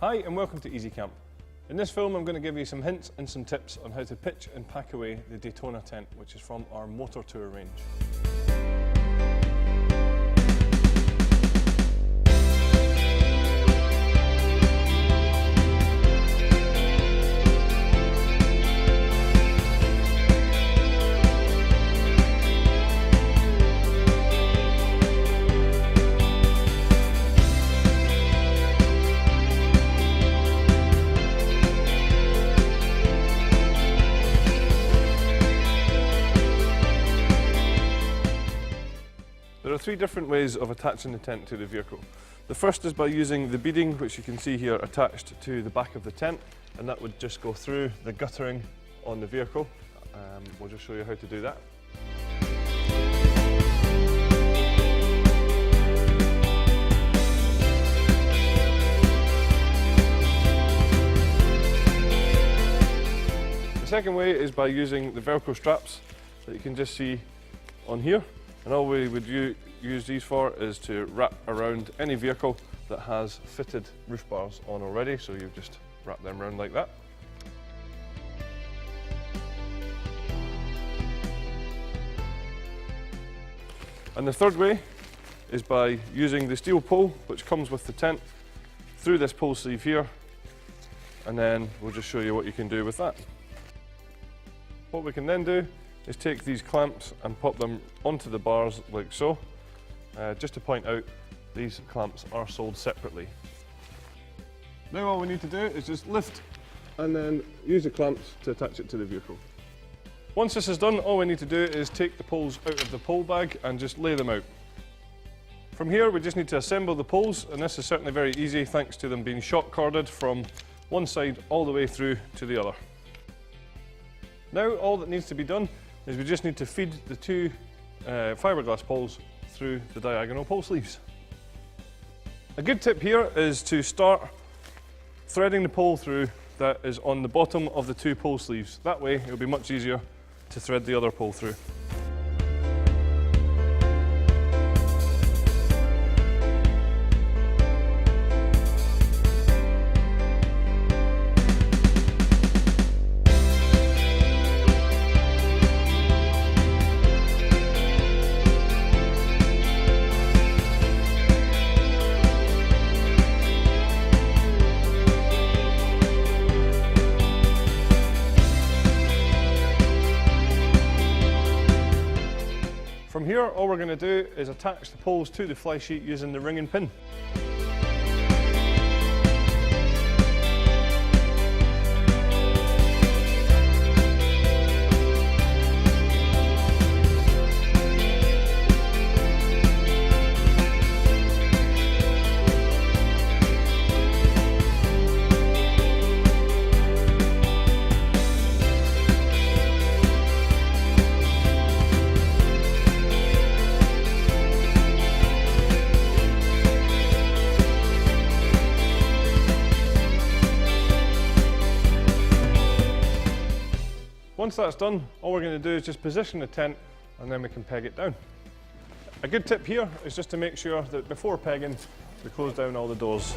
Hi and welcome to Easy Camp. In this film I'm going to give you some hints and some tips on how to pitch and pack away the Daytona tent, which is from our motor tour range. There are three different ways of attaching the tent to the vehicle. The first is by using the beading, which you can see here attached to the back of the tent, and that would just go through the guttering on the vehicle. We'll just show you how to do that. The second way is by using the Velcro straps that you can just see on here. And all we would use these for is to wrap around any vehicle that has fitted roof bars on already, so you just wrap them around like that. And the third way is by using the steel pole which comes with the tent through this pole sleeve here, and then we'll just show you what you can do with that. What we can then do is take these clamps and pop them onto the bars like so. Just to point out, these clamps are sold separately. Now all we need to do is just lift and then use the clamps to attach it to the vehicle. Once this is done, all we need to do is take the poles out of the pole bag and just lay them out. From here we just need to assemble the poles, and this is certainly very easy thanks to them being shock corded from one side all the way through to the other. Now all that needs to be done is we just need to feed the two fiberglass poles through the diagonal pole sleeves. A good tip here is to start threading the pole through that is on the bottom of the two pole sleeves. That way it will be much easier to thread the other pole through. From here, all we're going to do is attach the poles to the fly sheet using the ring and pin. Once that's done, all we're going to do is just position the tent and then we can peg it down. A good tip here is just to make sure that before pegging, we close down all the doors.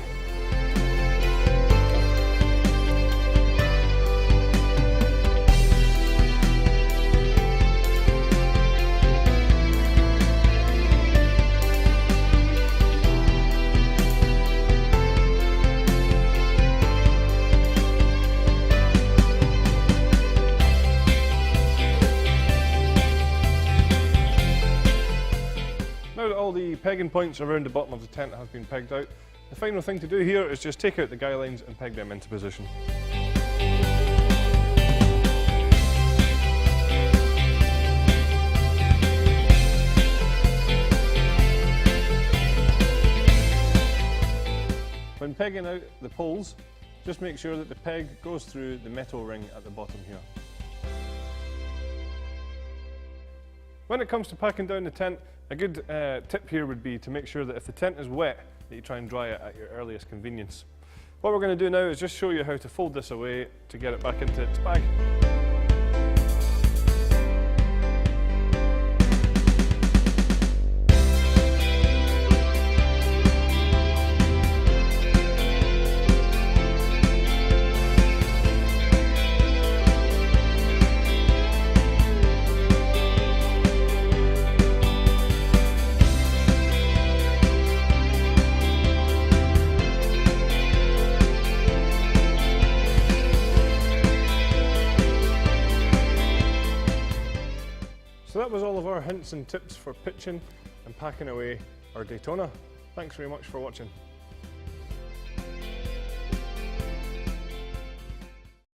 Now that all the pegging points around the bottom of the tent have been pegged out, the final thing to do here is just take out the guy lines and peg them into position. When pegging out the poles, just make sure that the peg goes through the metal ring at the bottom here. When it comes to packing down the tent, a good tip here would be to make sure that if the tent is wet, that you try and dry it at your earliest convenience. What we're going to do now is just show you how to fold this away to get it back into its bag. was all of our hints and tips for pitching and packing away our Daytona. Thanks very much for watching.